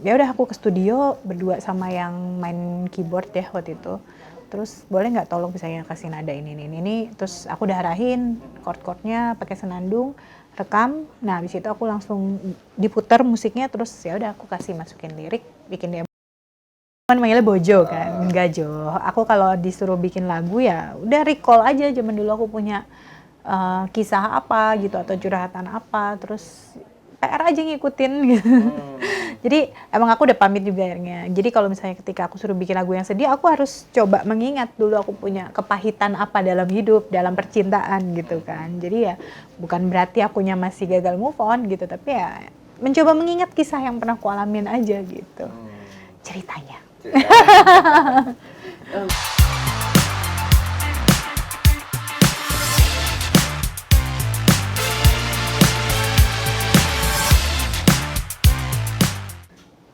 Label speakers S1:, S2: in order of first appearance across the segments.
S1: Ya udah aku ke studio berdua sama yang main keyboard ya waktu itu. Terus boleh nggak tolong misalnya kasih nada ini. Terus aku udah arahin chord-chordnya pakai senandung, rekam. Nah habis itu aku langsung diputar musiknya, terus ya udah aku kasih masukin lirik, bikin demo. Kan manggilnya Bojo kan, enggak Jo. Aku kalau disuruh bikin lagu ya udah recall aja zaman dulu aku punya kisah apa gitu atau curhatan apa, terus PR aja ngikutin gitu. Jadi emang aku udah pamit juga akhirnya. Jadi kalau misalnya ketika aku suruh bikin lagu yang sedih, aku harus coba mengingat dulu aku punya kepahitan apa dalam hidup, dalam percintaan gitu kan. Jadi ya bukan berarti akunya masih gagal move on gitu, tapi ya mencoba mengingat kisah yang pernah aku alamin aja gitu. Ceritanya.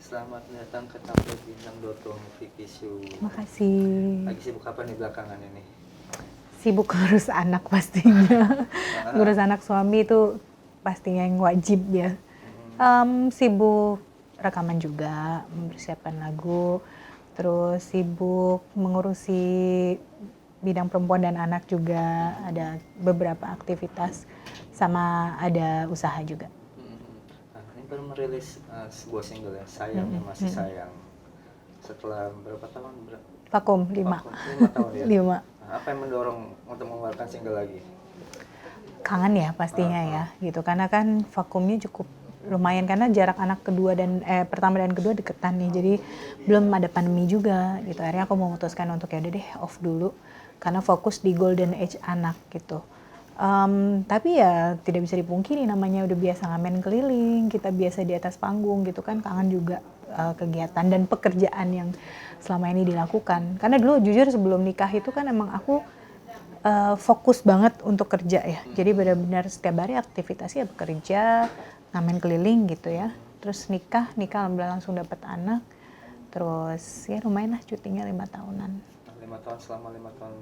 S2: Selamat datang ke Tampil Bintang Vicky Show.
S1: Makasih.
S2: Lagi sibuk apa nih belakangan ini?
S1: Sibuk ngurus anak pastinya. Ngurus anak suami itu pastinya yang wajib ya. Sibuk rekaman juga, mempersiapkan lagu, terus sibuk mengurusi bidang perempuan dan anak juga, ada beberapa aktivitas, sama ada usaha juga.
S2: Nah, ini baru merilis sebuah single ya, Sayang yang Masih Sayang. Setelah berapa tahun?
S1: Vakum 5
S2: tahun ya?
S1: 5.
S2: Nah, apa yang mendorong untuk mengeluarkan single lagi?
S1: Kangen ya pastinya ya gitu, karena kan vakumnya cukup lumayan karena jarak anak kedua dan pertama dan kedua deketan nih, jadi belum ada pandemi juga gitu. Akhirnya aku memutuskan untuk ya udah deh off dulu karena fokus di golden age anak gitu. Tapi ya tidak bisa dipungkiri, namanya udah biasa ngamen keliling, kita biasa di atas panggung gitu kan, kangen juga kegiatan dan pekerjaan yang selama ini dilakukan. Karena dulu jujur sebelum nikah itu kan emang aku fokus banget untuk kerja ya. Jadi benar-benar setiap hari aktivitasnya bekerja, ngamen keliling gitu ya. Terus nikah alhamdulillah langsung dapat anak. Terus ya lumayan lah cutinya 5 tahunan.
S2: 5 tahun, selama 5 tahun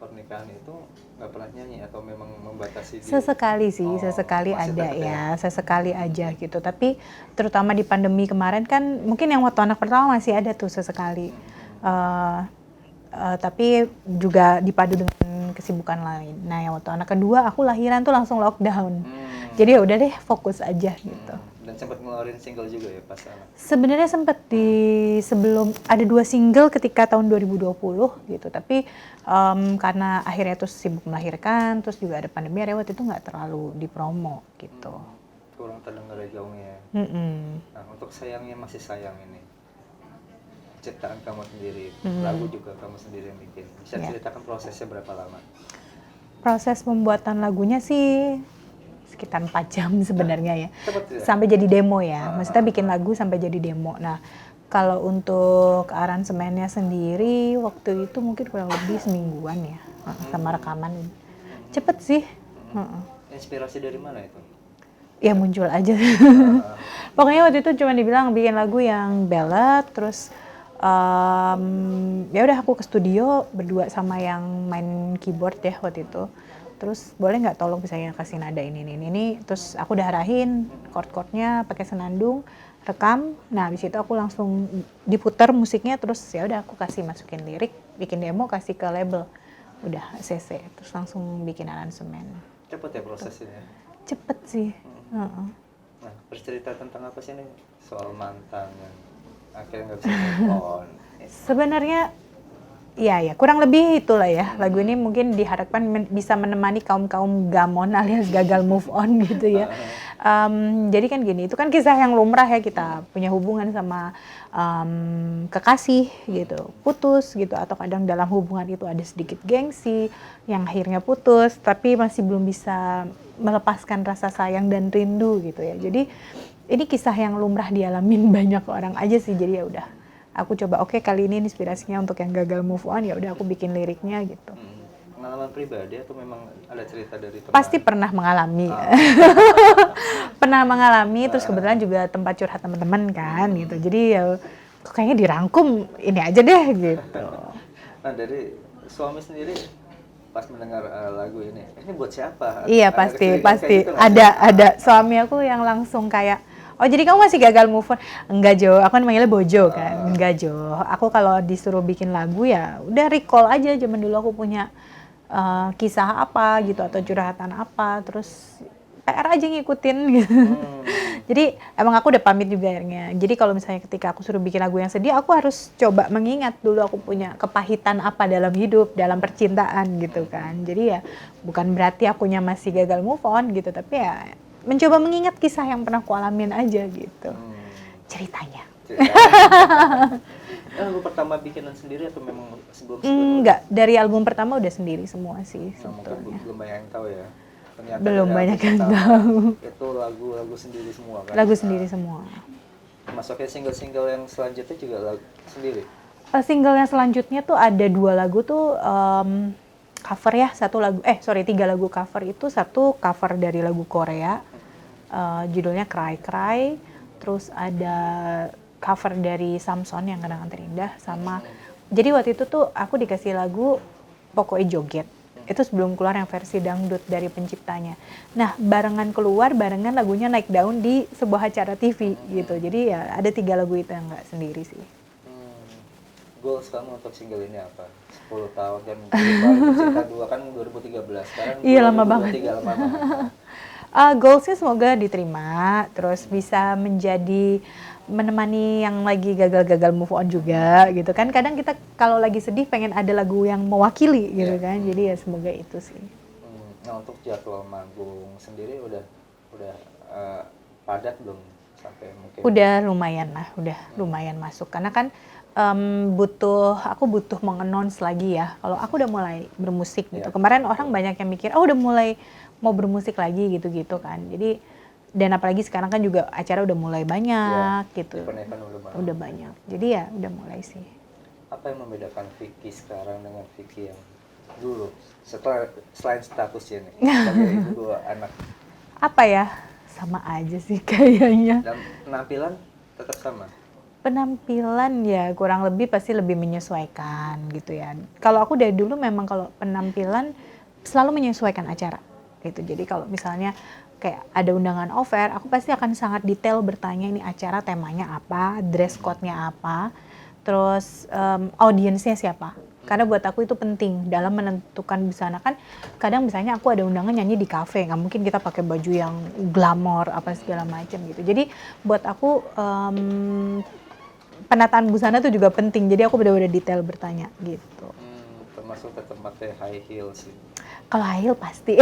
S2: pernikahan itu nggak pernah nyanyi atau memang membatasi?
S1: Sesekali sih, sesekali ada ya, sesekali aja gitu. Tapi terutama di pandemi kemarin kan, mungkin yang waktu anak pertama masih ada tuh sesekali. Tapi juga dipadu dengan kesibukan lain. Nah, yang waktu anak kedua aku lahiran tuh langsung lockdown. Jadi ya udah deh fokus aja gitu.
S2: Dan sempat ngeluarin single juga ya pas anak?
S1: Sebenarnya sempat sebelum ada 2 single ketika tahun 2020 gitu. Tapi karena akhirnya tuh sibuk melahirkan, terus juga ada pandemi, akhirnya waktu itu nggak terlalu dipromo gitu.
S2: Kurang terdengar gaungnya. Nah, untuk Sayangnya Masih Sayang ini, ciptaan kamu sendiri, lagu juga kamu sendiri yang bikin. Bisa ceritakan prosesnya berapa lama?
S1: Proses pembuatan lagunya sih sekitar 4 jam sebenarnya ya.
S2: Cepet ya?
S1: Sampai jadi demo ya. Maksudnya bikin lagu sampai jadi demo. Nah, kalau untuk aransemennya sendiri waktu itu mungkin kurang lebih semingguan ya, sama rekaman. Cepet sih.
S2: Inspirasi dari mana itu?
S1: Ya muncul aja. Pokoknya waktu itu cuma dibilang bikin lagu yang ballad, terus ya udah aku ke studio berdua sama yang main keyboard ya waktu itu. Terus boleh nggak tolong misalnya kasih nada ini. Terus aku udah arahin chord-chordnya pakai senandung, rekam. Nah habis itu aku langsung diputar musiknya, terus ya udah aku kasih masukin lirik, bikin demo, kasih ke label. Udah CC, terus langsung bikin aransemen.
S2: Cepet ya prosesnya?
S1: Cepet sih.
S2: Nah, bercerita tentang apa sih nih? Soal mantan yang akhirnya nggak bisa move on.
S1: Sebenarnya ya kurang lebih itulah ya. Lagu ini mungkin diharapkan bisa menemani kaum gamon alias gagal move on gitu ya. Jadi kan gini, itu kan kisah yang lumrah ya, kita punya hubungan sama kekasih gitu, putus gitu, atau kadang dalam hubungan itu ada sedikit gengsi yang akhirnya putus, tapi masih belum bisa melepaskan rasa sayang dan rindu gitu ya. Jadi ini kisah yang lumrah dialamin banyak orang aja sih. Jadi ya udah, aku coba kali ini inspirasinya untuk yang gagal move on, ya udah aku bikin liriknya gitu.
S2: Pengalaman pribadi atau memang ada cerita dari teman?
S1: Pasti pernah mengalami. Pernah mengalami, terus kebetulan juga tempat curhat teman-teman kan gitu. Jadi ya kok kayaknya dirangkum ini aja deh gitu.
S2: Nah, dari suami sendiri pas mendengar lagu ini buat siapa?
S1: Iya pasti
S2: gitu
S1: ada suami aku yang langsung kayak, Oh jadi kamu masih gagal move on? Enggak Jo, aku kan manggilnya Bojo kan. Enggak Jo, aku kalau disuruh bikin lagu ya udah recall aja zaman dulu aku punya kisah apa gitu atau curhatan apa, terus PR aja ngikutin gitu. Jadi emang aku udah pamit juga akhirnya. Jadi kalau misalnya ketika aku suruh bikin lagu yang sedih, aku harus coba mengingat dulu aku punya kepahitan apa dalam hidup, dalam percintaan gitu kan. Jadi ya bukan berarti akunya masih gagal move on gitu, tapi ya mencoba mengingat kisah yang pernah aku alamin aja gitu. Ceritanya.
S2: Lagu pertama bikinan sendiri atau memang sebelum
S1: Enggak, dari album pertama udah sendiri semua sih sebetulnya.
S2: Mungkin belum banyak yang tahu ya. Ternyata
S1: Belum
S2: dari
S1: banyak
S2: album
S1: yang
S2: pertama
S1: tahu.
S2: Itu lagu-lagu sendiri semua kan?
S1: Lagu sendiri semua.
S2: Masuknya single-single yang selanjutnya juga lagu sendiri?
S1: Single yang selanjutnya tuh ada 2 lagu tuh cover ya, 3 lagu cover itu, 1 cover dari lagu Korea, judulnya Cry Cry, terus ada cover dari Samson yang Kenangan Terindah, sama jadi waktu itu tuh aku dikasih lagu Pokoknya Joget. Itu sebelum keluar yang versi dangdut dari penciptanya. Nah, barengan lagunya naik daun di sebuah acara TV gitu. Jadi ya ada 3 lagu itu yang nggak sendiri sih.
S2: Goals kamu untuk single ini apa? 10 tahun kan Balik Cinta 2 kan 2013. Sekarang
S1: Iya, lama banget.
S2: lama banget.
S1: Goalsnya semoga diterima, terus bisa menemani yang lagi gagal-gagal move on juga gitu kan. Kadang kita kalau lagi sedih pengen ada lagu yang mewakili gitu kan. Jadi ya semoga itu sih.
S2: Nah untuk jadwal manggung sendiri udah padat belum sampai mungkin?
S1: Udah lumayan lah, udah lumayan masuk karena kan aku butuh mengannounce lagi ya. Kalau aku udah mulai bermusik gitu. Kemarin orang banyak yang mikir, udah mulai mau bermusik lagi gitu-gitu kan. Jadi dan apalagi sekarang kan juga acara udah mulai banyak gitu. Udah banyak. Jadi ya udah mulai sih.
S2: Apa yang membedakan Vicky sekarang dengan Vicky yang dulu? Selain statusnya nih sebagai ibu 2 anak.
S1: Apa ya? Sama aja sih kayaknya.
S2: Dan penampilan tetap sama?
S1: Penampilan ya kurang lebih pasti lebih menyesuaikan gitu ya. Kalau aku dari dulu memang kalau penampilan selalu menyesuaikan acara gitu. Jadi kalau misalnya kayak ada undangan offer, aku pasti akan sangat detail bertanya ini acara temanya apa, dress code-nya apa, terus audiensnya siapa. Karena buat aku itu penting dalam menentukan busana kan. Kadang misalnya aku ada undangan nyanyi di kafe, nggak mungkin kita pakai baju yang glamor apa segala macam gitu. Jadi buat aku penataan busana itu juga penting. Jadi aku benar-benar detail bertanya gitu.
S2: Termasuk tetap pakai high heel sih.
S1: Kalau high heel pasti.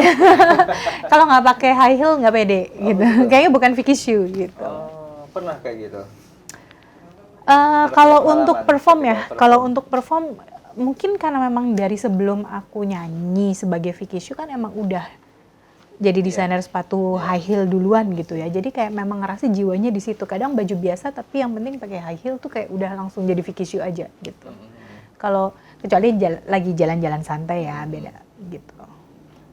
S1: Kalau nggak pakai high heel nggak pede gitu. Kayaknya bukan Vicky shoe gitu.
S2: Pernah kayak gitu?
S1: Kalau untuk perform ya, kalau untuk perform mungkin karena memang dari sebelum aku nyanyi sebagai Vicky Shu kan emang udah jadi desainer sepatu high heel duluan gitu ya. Jadi kayak memang ngerasa jiwanya di situ. Kadang baju biasa tapi yang penting pakai high heel tuh kayak udah langsung jadi Vicky Shu aja gitu. Kalau kecuali lagi jalan-jalan santai ya beda gitu.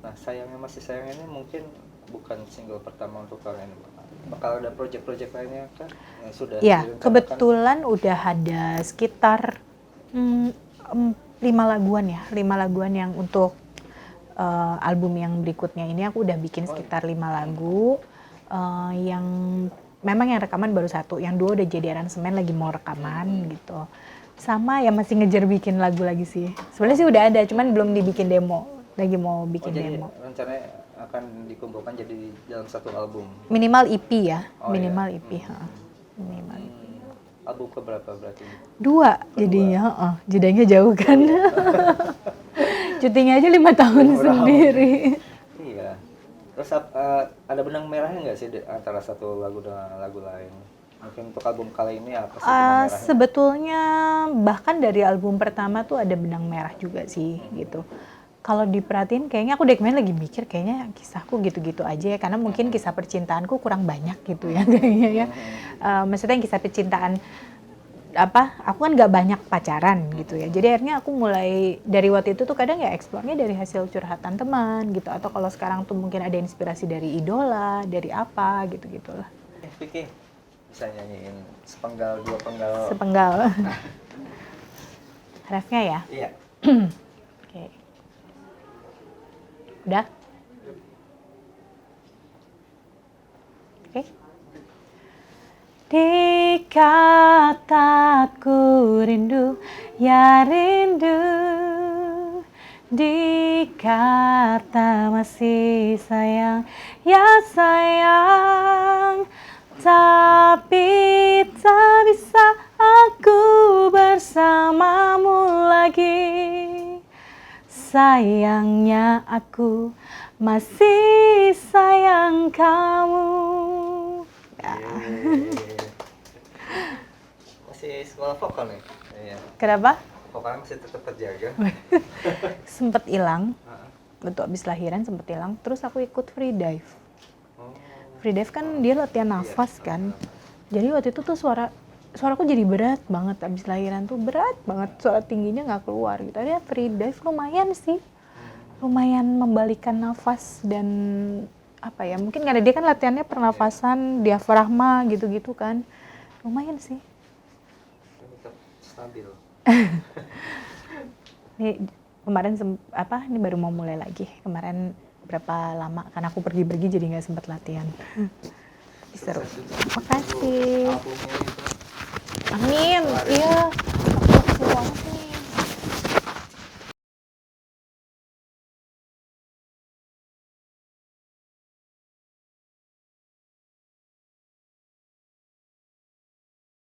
S2: Nah masih sayang ini mungkin bukan single pertama untuk kalian. Bakal ada project-project lainnya kan? Sudah.
S1: Ya kebetulan udah ada sekitar 5 laguan yang untuk album yang berikutnya ini aku udah bikin sekitar 5 lagu yang memang yang rekaman baru 1, yang 2 udah jadi aransemen lagi mau rekaman gitu. Sama ya masih ngejar bikin lagu lagi sih. Sebenarnya sih udah ada, cuman belum dibikin demo. Lagi mau bikin demo.
S2: Rencananya akan dikumpulkan jadi dalam 1 album.
S1: Minimal EP ya, minimal EP. Minimal EP.
S2: Album keberapa berarti?
S1: 2 jadinya, jedanya jauh kan. Cutinya aja 5 tahun sendiri.
S2: Iya. Terus ada benang merahnya nggak sih antara satu lagu dengan lagu lain? Mungkin untuk album kali ini apa sih benang merahnya?
S1: Sebetulnya bahkan dari album pertama tuh ada benang merah juga sih gitu. Kalau diperhatiin kayaknya aku kemarin lagi mikir kayaknya kisahku gitu-gitu aja ya. Karena mungkin kisah percintaanku kurang banyak gitu ya kayaknya ya. Maksudnya kisah percintaan aku kan nggak banyak pacaran gitu ya. Jadi akhirnya aku mulai dari waktu itu tuh kadang ya eksplornya dari hasil curhatan teman gitu. Atau kalau sekarang tuh mungkin ada inspirasi dari idola, dari apa gitu-gitulah.
S2: Vicky, bisa nyanyiin sepenggal 2 penggal?
S1: Sepenggal. Refnya ya?
S2: Iya.
S1: Oke. Udah? Oke. Di kataku rindu, ya rindu. Di kata masih sayang, ya sayang. Tapi tak bisa aku bersamamu lagi. Sayangnya aku masih sayang kamu.
S2: Masih sekolah vokal nih? Iya.
S1: Kenapa?
S2: Vokalnya masih tetap terjaga.
S1: Sempet hilang.
S2: Heeh.
S1: Waktu abis lahiran sempet hilang. Terus aku ikut free dive.
S2: Oh.
S1: Free dive kan dia latihan nafas
S2: Iya.
S1: kan. Jadi waktu itu tuh suaraku jadi berat banget abis lahiran tuh, berat banget, suara tingginya nggak keluar gitu. Dia free dive lumayan sih, lumayan membalikan nafas dan apa ya, mungkin karena dia kan latihannya pernafasan, diafragma gitu-gitu kan, lumayan sih.
S2: Tetap stabil.
S1: Ini kemarin ini baru mau mulai lagi. Kemarin berapa lama karena aku pergi-pergi jadi nggak sempat latihan. Seru. Makasih.
S2: Albumnya itu.
S1: Amin. Iya.